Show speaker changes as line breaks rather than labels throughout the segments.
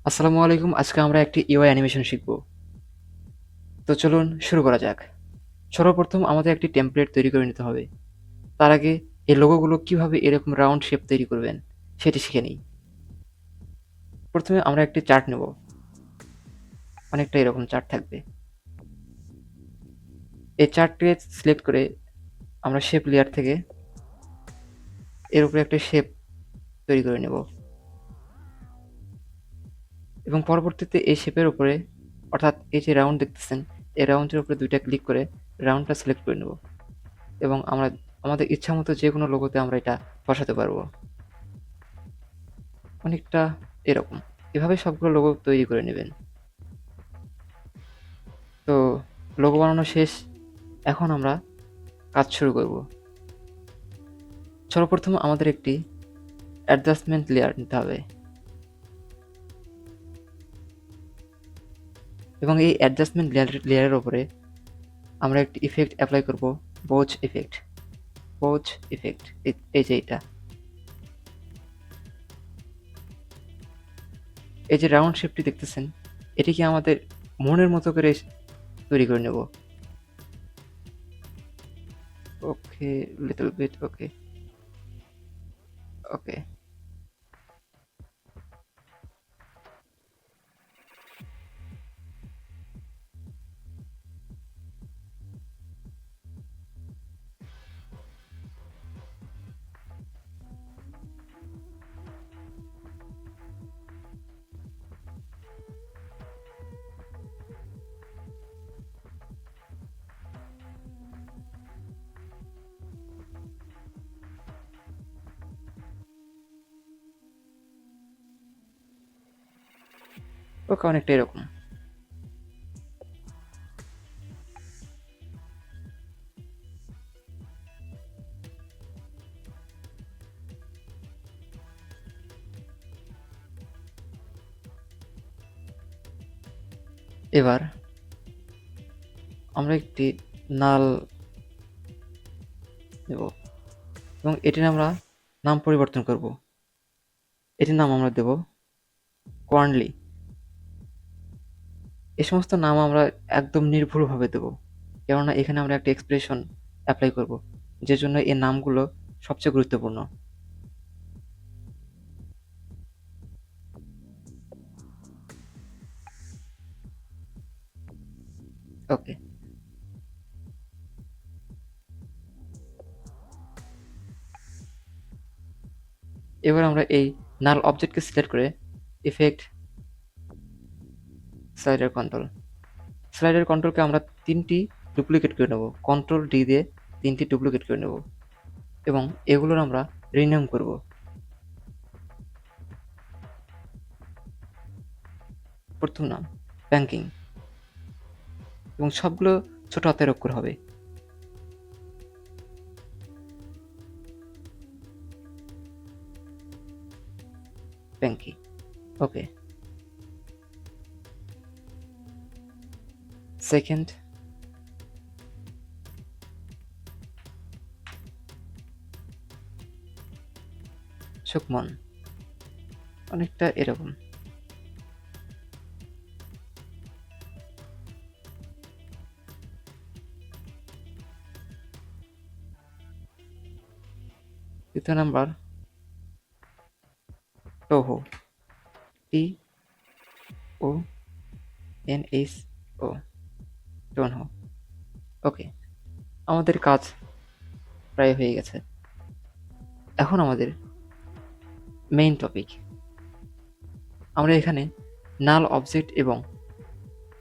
আসসালামু আলাইকুম। আজকে আমরা একটি ইউআই অ্যানিমেশন শিখব। তো চলুন শুরু করা যাক। সর্বপ্রথম আমাদের একটি টেমপ্লেট তৈরি করে নিতে হবে। তার আগে এই লোগোগুলো কিভাবে এরকম রাউন্ড শেপ তৈরি করবেন সেটি শিখে নিই। প্রথমে আমরা একটি চার্ট নেব। অনেকটা এরকম চার্ট থাকবে। এই চার্টকে সিলেক্ট করে আমরা শেপ লেয়ার থেকে এর উপরে একটা শেপ তৈরি করে নেব এবং পরবর্তীতে এই শেপের উপরে অর্থাৎ এই যে রাউন্ড দেখতেছেন এই রাউন্ডের উপরে দুইটা ক্লিক করে রাউন্ডটা সিলেক্ট করে নেব এবং আমরা আমাদের ইচ্ছা মতো যে কোনো লোগোতে আমরা এটা বসাতে পারবো। অনেকটা এরকম। এভাবে সবগুলো লোগো তৈরি করে নেবেন। তো লোগো বানানো শেষ। এখন আমরা কাজ শুরু করব। সর্বপ্রথম আমাদের একটি অ্যাডজাস্টমেন্ট লেয়ার নিতে হবে এবং এই অ্যাডজাস্টমেন্ট লেয়ারের উপরে আমরা একটি ইফেক্ট অ্যাপ্লাই করব, বোচ ইফেক্ট। বোচ ইফেক্ট এই যে এটা, এই যে রাউন্ড শেপটি দেখতেছেন এটিকে আমাদের মনের মতো করে তৈরি করে নেব। ওকে, লিটল বিট, ওকে ওকে। ওকে, অনেকটা এরকম। এবার আমরা একটি নাল নেব এবং এটির আমরা নাম পরিবর্তন করব। এটির নাম আমরা দেব কোয়ার্নলি। এই সমস্ত নাম আমরা একদম নির্ভুলভাবে দেব, কেননা এখানে আমরা একটা এক্সপ্রেশন অ্যাপ্লাই করব, যে জন্য এই নামগুলো সবচেয়ে গুরুত্বপূর্ণ। ওকে, এবার আমরা এই নাল অবজেক্টকে সিলেক্ট করে ইফেক্ট, স্লাইডার কন্ট্রোল। স্লাইডার কন্ট্রোলকে আমরা তিনটি ডুপ্লিকেট করে নেব, কন্ট্রোল ডি দিয়ে তিনটি ডুপ্লিকেট করে নেব এবং এগুলোর আমরা রিনেম করব। প্রথম নাম ব্যাংকিং এবং সবগুলো ছোট হাতের অক্ষর হবে। ব্যাংকি, ওকে। সেকেন্ড সুকমন, অনেকটা এরকম। তৃতীয় নাম্বার টোহো, টি ও এন এইচ ও, টোনহো। ওকে, আমাদের কাজ প্রায় হয়ে গেছে। এখন আমাদের মেইন টপিক। আমরা এখানে নাল অবজেক্ট এবং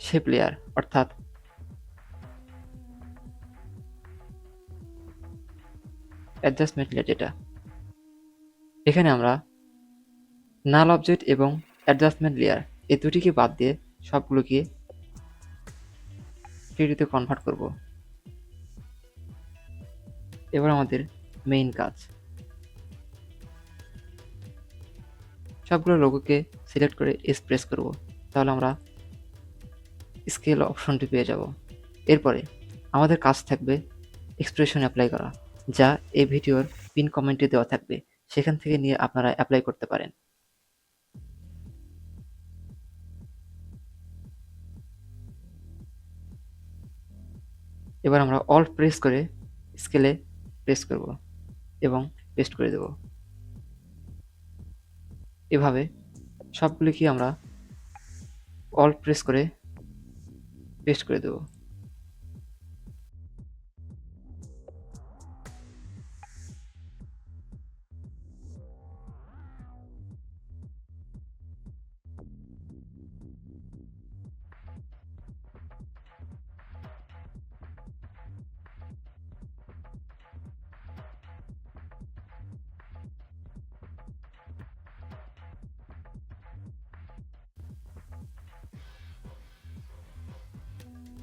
শেপ লেয়ার অর্থাৎ অ্যাডজাস্টমেন্ট লেয়ার যেটা, এখানে আমরা নাল অবজেক্ট এবং অ্যাডজাস্টমেন্ট লেয়ার এই দুটিকে বাদ দিয়ে সবগুলোকে 3D তে কনভার্ট করব। এবার আমাদের মেইন কাজ, সবগুলো লোগোকে সিলেক্ট করে এস প্রেস করব, তাহলে আমরা স্কেল অপশনটি পেয়ে যাব। এরপরে আমাদের কাজ থাকবে এক্সপ্রেশন অ্যাপ্লাই করা, যা এই ভিডিওর পিন কমেন্টে দেওয়া থাকবে, সেখান থেকে নিয়ে আপনারা অ্যাপ্লাই করতে পারেন। এবার আমরা অল্ট প্রেস করে স্কেলে প্রেস করব এবং পেস্ট করে দেব। এভাবে সবগুলিকে আমরা অল্ট প্রেস করে পেস্ট করে দেব।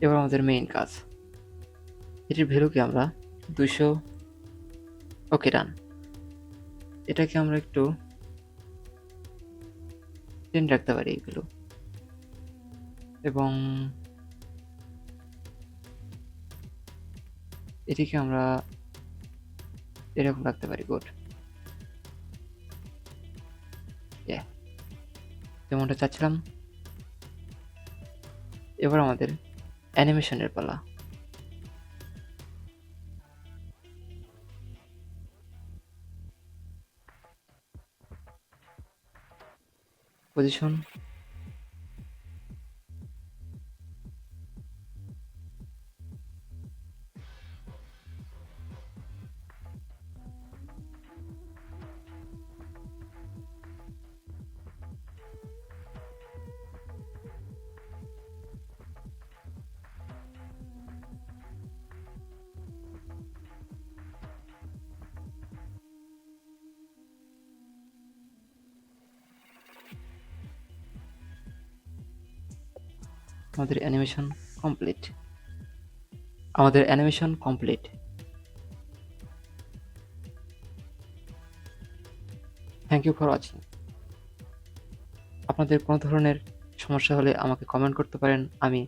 এবার আমাদের মেইন কাজ, এটির ভ্যালুকে আমরা 200, ওকে ডান। এটাকে আমরা একটু 10 রাখতে পারি এই ভ্যালু, এবং এটিকে আমরা এরকম রাখতে পারি। গুড, যেমনটা চাচ্ছিলাম। এবার আমাদের অ্যানিমেশনের পালা। পজিশন, আমাদের animation complete. Thank you for watching. আপনাদের কোনো ধরনের সমস্যা হলে আমাকে কমেন্ট করতে পারেন। আমি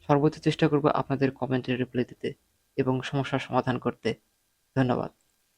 সর্বোচ্চ চেষ্টা করব আপনাদের কমেন্টের রিপ্লাই দিতে এবং সমস্যার সমাধান করতে। ধন্যবাদ।